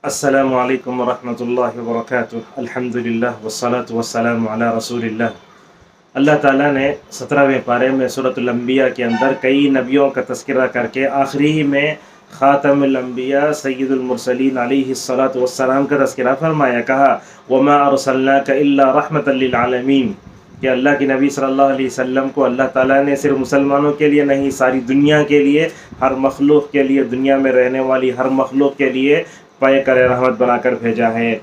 السلام علیکم ورحمۃ اللہ وبرکاتہ۔ الحمد للہ والصلاة والسلام علی رسول اللہ۔ اللہ تعالیٰ نے 17ویں پارے میں سورۃ الانبیاء کے اندر کئی نبیوں کا تذکرہ کر کے آخری میں خاتم الانبیاء سید المرسلین علیہ الصلاۃ والسلام کا تذکرہ فرمایا، کہا وما ارسلناک الا رحمۃ للعالمین، کہ اللہ کے نبی صلی اللہ علیہ وسلم کو اللہ تعالیٰ نے صرف مسلمانوں کے لیے نہیں، ساری دنیا کے لیے، ہر مخلوق کے لیے، دنیا میں رہنے والی ہر مخلوق کے لیے پائے کر رحمت بنا کر بھیجا ہے۔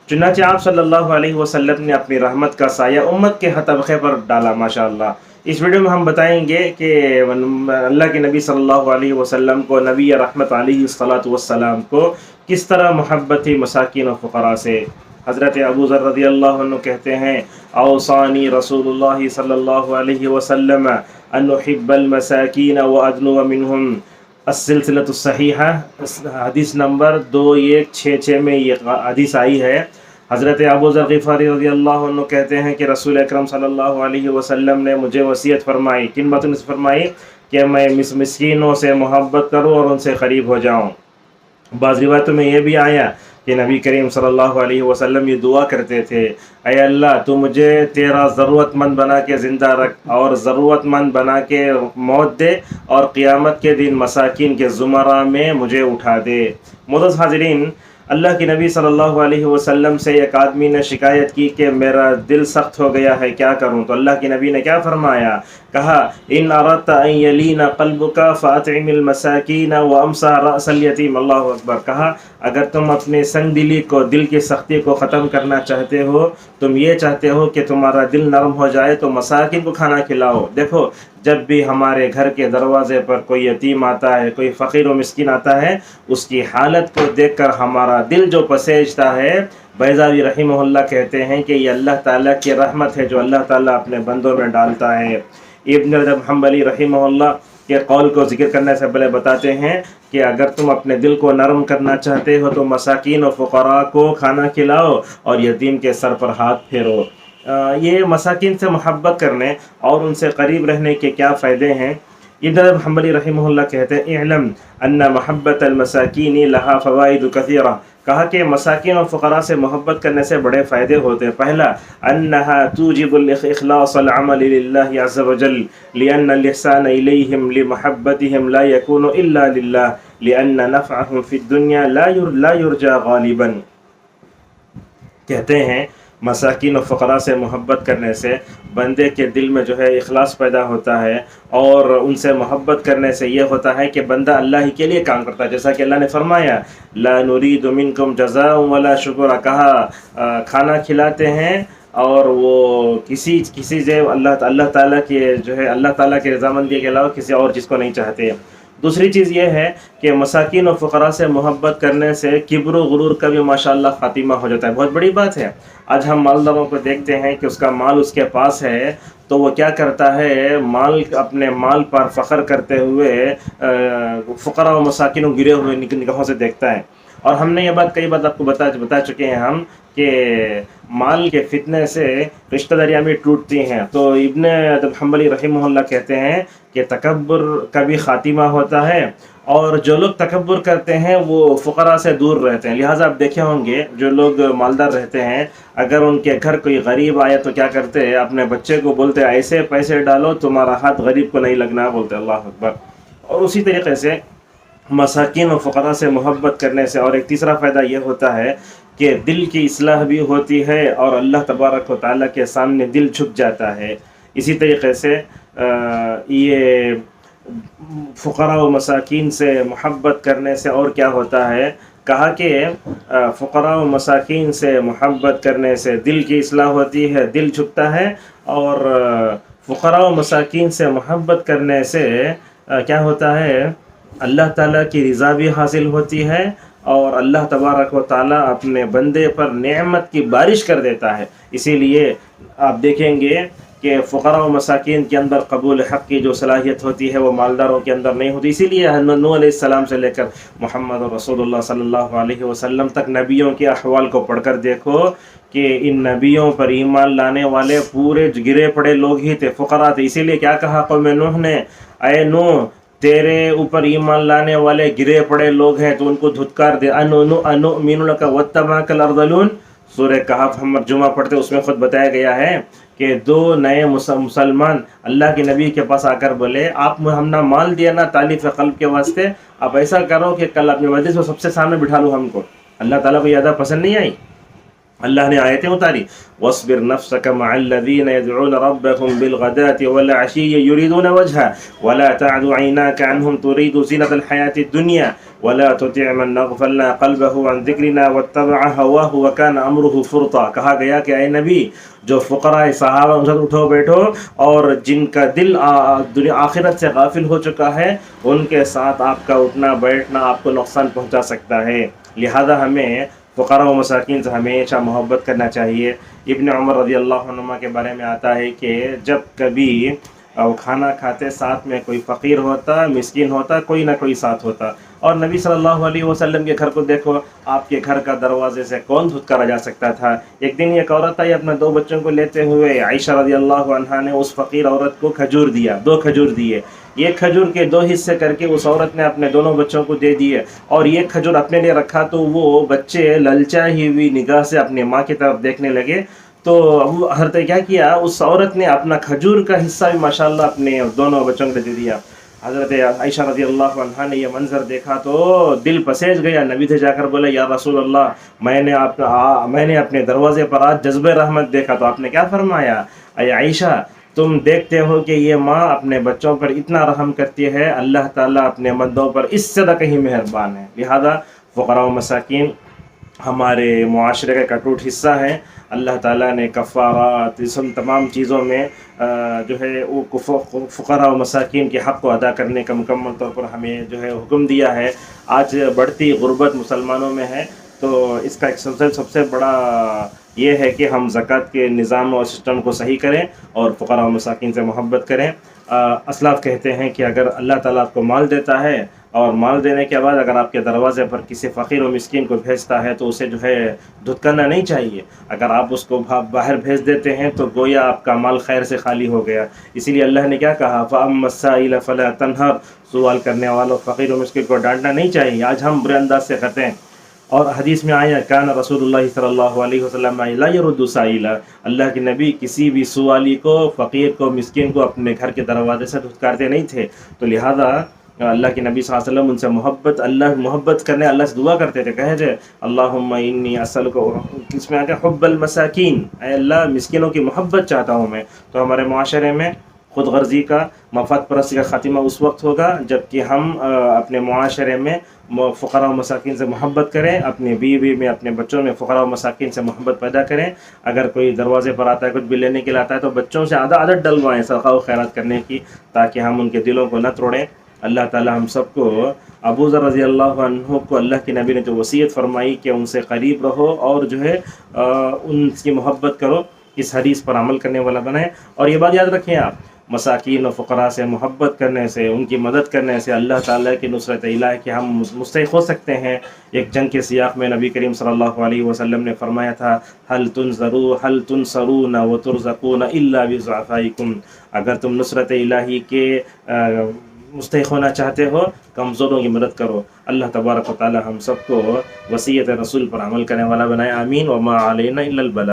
چنانچہ آپ صلی اللہ علیہ وسلم نے اپنی رحمت کا سایہ امت کے طبقے پر ڈالا ماشاءاللہ۔ اس ویڈیو میں ہم بتائیں گے کہ اللہ کے نبی صلی اللہ علیہ وسلم کو، نبی رحمت علیہ الصلاۃ والسلام کو کس طرح محبت تھی مساکین و فقراء سے۔ حضرت ابو ذر رضی اللہ عنہ کہتے ہیں، اوصانی رسول اللہ صلی اللہ علیہ وسلم ان احب المساکین وادنو منہم، السلسلۃ الصحیحہ حدیث نمبر 2166 میں یہ حدیث آئی ہے۔ حضرت ابو ذر غفاری رضی اللہ عنہ کہتے ہیں کہ رسول اکرم صلی اللہ علیہ وسلم نے مجھے وصیت فرمائی، کن باتوں نے فرمائی؟ کہ میں مسکینوں سے محبت کروں اور ان سے قریب ہو جاؤں۔ بعض روایتوں میں یہ بھی آیا کہ نبی کریم صلی اللہ علیہ وسلم یہ دعا کرتے تھے، اے اللہ تو مجھے تیرا ضرورت مند بنا کے زندہ رکھ اور ضرورت مند بنا کے موت دے، اور قیامت کے دن مساکین کے زمرہ میں مجھے اٹھا دے۔ معزز حاضرین، اللہ کے نبی صلی اللہ علیہ وسلم سے ایک آدمی نے شکایت کی کہ میرا دل سخت ہو گیا ہے، کیا کروں؟ تو اللہ کے نبی نے کیا فرمایا؟ کہا ان اردت ان یلین قلبک فاطعم المساکین وامسح رأس الیتیم۔ اللہ اکبر۔ کہا اگر تم اپنے سنگ دلی کو، دل کی سختی کو ختم کرنا چاہتے ہو، تم یہ چاہتے ہو کہ تمہارا دل نرم ہو جائے، تو مساکین کو کھانا کھلاؤ۔ دیکھو، جب بھی ہمارے گھر کے دروازے پر کوئی یتیم آتا ہے، کوئی فقیر و مسکین آتا ہے، اس کی حالت کو دیکھ کر ہمارا دل جو پسیجتا ہے، بیضاوی رحمہ اللہ کہتے ہیں کہ یہ اللہ تعالیٰ کی رحمت ہے جو اللہ تعالیٰ اپنے بندوں میں ڈالتا ہے۔ ابن رجب حنبلی رحمہ اللہ کے قول کو ذکر کرنے سے پہلے بتاتے ہیں کہ اگر تم اپنے دل کو نرم کرنا چاہتے ہو تو مساکین و فقراء کو کھانا کھلاؤ اور یتیم کے سر پر ہاتھ پھیرو۔ یہ مساکین سے محبت کرنے اور ان سے قریب رہنے کے کیا فائدے ہیں؟ ابن رجب حنبلی رحمہ اللہ کہتے ہیں، اعلم ان محبت المساکین لہا فوائد کثیرہ۔ کہا کہ مساکین اور فقراء سے محبت کرنے سے بڑے فائدے ہوتے ہیں۔ پہلا، انہا توجب الاخلاص العمل للہ عز وجل لأن الاحسان الیہم لمحبتہم لا یکون الا للہ لأن نفعہم فی الدنیا لا یرجى غالبا۔ کہتے ہیں مساکین و فقراء سے محبت کرنے سے بندے کے دل میں جو ہے اخلاص پیدا ہوتا ہے، اور ان سے محبت کرنے سے یہ ہوتا ہے کہ بندہ اللہ ہی کے لیے کام کرتا ہے، جیسا کہ اللہ نے فرمایا لا نرید منکم جزاء ولا شکر۔ کہا کھانا کھلاتے ہیں اور وہ کسی سے اللہ تعالیٰ کے جو ہے اللہ تعالیٰ کی رضامندی کے علاوہ کسی اور چیز کو نہیں چاہتے۔ دوسری چیز یہ ہے کہ مساکین و فقراء سے محبت کرنے سے کبر و غرور کا بھی ماشاءاللہ خاتمہ ہو جاتا ہے۔ بہت بڑی بات ہے۔ آج ہم مالداروں کو دیکھتے ہیں کہ اس کا مال اس کے پاس ہے تو وہ کیا کرتا ہے، اپنے مال پر فخر کرتے ہوئے فقراء و مساکین و گرے ہوئے نگاہوں سے دیکھتا ہے۔ اور ہم نے یہ بات کئی بار آپ کو بتا چکے ہیں ہم کہ مال کے فتنے سے رشتہ داریاں بھی ٹوٹتی ہیں۔ تو ابن رجب حنبلی رحمہ اللہ کہتے ہیں کہ تکبر کا بھی خاتمہ ہوتا ہے، اور جو لوگ تکبر کرتے ہیں وہ فقراء سے دور رہتے ہیں۔ لہٰذا آپ دیکھے ہوں گے جو لوگ مالدار رہتے ہیں، اگر ان کے گھر کوئی غریب آئے تو کیا کرتے ہیں، اپنے بچے کو بولتے ایسے پیسے ڈالو تمہارا ہاتھ غریب کو نہیں لگنا، بولتے اللہ اکبر۔ اور اسی طریقے سے مساکین و فقراء سے محبت کرنے سے اور ایک تیسرا فائدہ یہ ہوتا ہے کہ دل کی اصلاح بھی ہوتی ہے اور اللہ تبارک و تعالیٰ کے سامنے دل جھک جاتا ہے۔ اسی طریقے سے یہ فقراء و مساکین سے محبت کرنے سے اور کیا ہوتا ہے؟ کہا کہ فقراء و مساکین سے محبت کرنے سے دل کی اصلاح ہوتی ہے، دل جھکتا ہے، اور فقراء و مساکین سے محبت کرنے سے کیا ہوتا ہے؟ اللہ تعالیٰ کی رضا بھی حاصل ہوتی ہے، اور اللہ تبارک و تعالیٰ اپنے بندے پر نعمت کی بارش کر دیتا ہے۔ اسی لیے آپ دیکھیں گے کہ فقراء و مساکین کے اندر قبول حق کی جو صلاحیت ہوتی ہے وہ مالداروں کے اندر نہیں ہوتی۔ اسی لیے نوح علیہ السلام سے لے کر محمد رسول اللہ صلی اللہ علیہ وسلم تک نبیوں کے احوال کو پڑھ کر دیکھو کہ ان نبیوں پر ایمان لانے والے پورے گرے پڑے لوگ ہی تھے، فقراء تھے۔ اسی لیے کیا کہا قوم نوح نے، اے نوح تیرے اوپر ایمان لانے والے گرے پڑے لوگ ہیں تو ان کو دھتکار دے. انؤمن لک واتبعک الارذلون. سورہ کہف ہم جمعہ پڑھتے اس میں خود بتایا گیا ہے کہ دو نئے مسلمان اللہ کے نبی کے پاس آ کر بولے آپ ہم نے مال دیا نا تالیف قلب کے واسطے، اب ایسا کرو کہ کل اپنی مجلس میں سب سے سامنے بٹھا لو ہم کو. اللہ تعالیٰ کو یہ ادا پسند نہیں آئی. اللہ نے آیتیں اتاری وَاصْبِرْ نَفْسَكَ مَعَ الَّذِينَ يَدْعُونَ رَبَّهُمْ بِالْغَدَاةِ وَالْعَشِيِّ يُرِيدُونَ وَجْهَهُ وَلَا تَعْدُ عَيْنَاكَ عَنْهُمْ تُرِيدُ زِينَةَ الْحَيَاةِ الدُّنْيَا وَلَا تُطِعْ مَنْ أَغْفَلْنَا قَلْبَهُ عَنْ ذِكْرِنَا وَاتَّبَعَ هَوَاهُ وَكَانَ أَمْرُهُ فُرْطًا. کہا گیا کہ اے نبی جو فقراء صحابہ ان سے اٹھو بیٹھو اور جن کا دل آخرت سے غافل ہو چکا ہے ان کے ساتھ آپ کا اٹھنا بیٹھنا آپ کو نقصان پہنچا سکتا ہے. لہذا ہمیں فقراء و مساکین سے ہمیشہ محبت کرنا چاہیے. ابن عمر رضی اللہ عنہما کے بارے میں آتا ہے کہ جب کبھی کھانا کھاتے ساتھ میں کوئی فقیر ہوتا، مسکین ہوتا، کوئی نہ کوئی ساتھ ہوتا. اور نبی صلی اللہ علیہ وسلم کے گھر کو دیکھو، آپ کے گھر کا دروازے سے کون دھتکارا جا سکتا تھا. ایک دن ایک عورت آئی اپنے 2 بچوں کو لیتے ہوئے. عائشہ رضی اللہ عنہا نے اس فقیر عورت کو کھجور دیا، 2 کھجور دیے. یہ کھجور کے 2 حصے کر کے اس عورت نے اپنے دونوں بچوں کو دے دیے اور یہ کھجور اپنے لیے رکھا تو وہ بچے للچائی ہوئی نگاہ سے اپنے ماں کی طرف دیکھنے لگے. تو ابو حضرت کیا کیا، اس عورت نے اپنا کھجور کا حصہ بھی ماشاءاللہ اپنے دونوں بچوں کو دے دیا. حضرت عائشہ رضی اللہ عنہا نے یہ منظر دیکھا تو دل پسیج گیا. نبی سے جا کر بولے یا رسول اللہ میں نے اپنے دروازے پر آج جذب رحمت دیکھا. تو آپ نے کیا فرمایا، اے عائشہ تم دیکھتے ہو کہ یہ ماں اپنے بچوں پر اتنا رحم کرتی ہے، اللہ تعالیٰ اپنے بندوں پر اس سے کہیں مہربان ہے. لہذا فقراء و مساکین ہمارے معاشرے کا اٹوٹ حصہ ہیں. اللہ تعالیٰ نے کفارات اس تمام چیزوں میں جو ہے وہ فقراء و مساکین کے حق کو ادا کرنے کا مکمل طور پر ہمیں جو ہے حکم دیا ہے. آج بڑھتی غربت مسلمانوں میں ہے تو اس کا ایک سب سے بڑا یہ ہے کہ ہم زکوٰۃ کے نظام اور سسٹم کو صحیح کریں اور فقراء و مساکین سے محبت کریں. اسلاف کہتے ہیں کہ اگر اللہ تعالیٰ آپ کو مال دیتا ہے اور مال دینے کے بعد اگر آپ کے دروازے پر کسی فقیر و مسکین کو بھیجتا ہے تو اسے جو ہے دھتکارنا نہیں چاہیے. اگر آپ اس کو باہر بھیج دیتے ہیں تو گویا آپ کا مال خیر سے خالی ہو گیا. اسی لیے اللہ نے کیا کہا فَأَمَّا السَّائِلَ فَلَا تَنْهَرْ. سوال کرنے والوں فقیر و مسکین کو ڈانٹنا نہیں چاہیے. آج ہم برے انداز سے کرتے ہیں. اور حدیث میں آیا کان رسول اللہ صلی اللہ علیہ وسلم لا يرد سائلا. اللہ کے نبی کسی بھی سوالی کو، فقیر کو، مسکین کو اپنے گھر کے دروازے سے دھتکارتے نہیں تھے. تو لہذا اللہ کے نبی صلی اللہ علیہ وسلم ان سے محبت کرنے اللہ سے دعا کرتے تھے. کہے تھے اللہم انی اسألک، اس میں آ گیا حب المساکین، اے اللہ مسکینوں کی محبت چاہتا ہوں میں. تو ہمارے معاشرے میں خود غرضی کا، مفاد پرستی کا خاتمہ اس وقت ہوگا جب کہ ہم اپنے معاشرے میں فقراء و مساکین سے محبت کریں، اپنی بیوی میں، اپنے بچوں میں فقراء و مساکین سے محبت پیدا کریں. اگر کوئی دروازے پر آتا ہے کچھ بھی لینے کے لیے آتا ہے تو بچوں سے عادت ڈلوائیں صدقہ و خیرات کرنے کی تاکہ ہم ان کے دلوں کو نہ توڑیں. اللہ تعالی ہم سب کو، ابو ذر رضی اللہ عنہ کو اللہ کے نبی نے جو وصیت فرمائی کہ ان سے قریب رہو اور جو ہے ان کی محبت کرو، اس حدیث پر عمل کرنے والا بنائیں. اور یہ بات یاد رکھیں آپ، مساکین و فقراء سے محبت کرنے سے، ان کی مدد کرنے سے اللہ تعالیٰ کی نصرت الہی کے ہم مستحق ہو سکتے ہیں. ایک جنگ کے سیاق میں نبی کریم صلی اللہ علیہ وسلم نے فرمایا تھا هل تنصرون وترزقون الا بضعفائکم. اگر تم نصرت الہی کے مستحق ہونا چاہتے ہو، کمزوروں کی مدد کرو. اللہ تبارک و تعالی ہم سب کو وصیت رسول پر عمل کرنے والا بنائے. آمین. وما علینا الا البلاغ.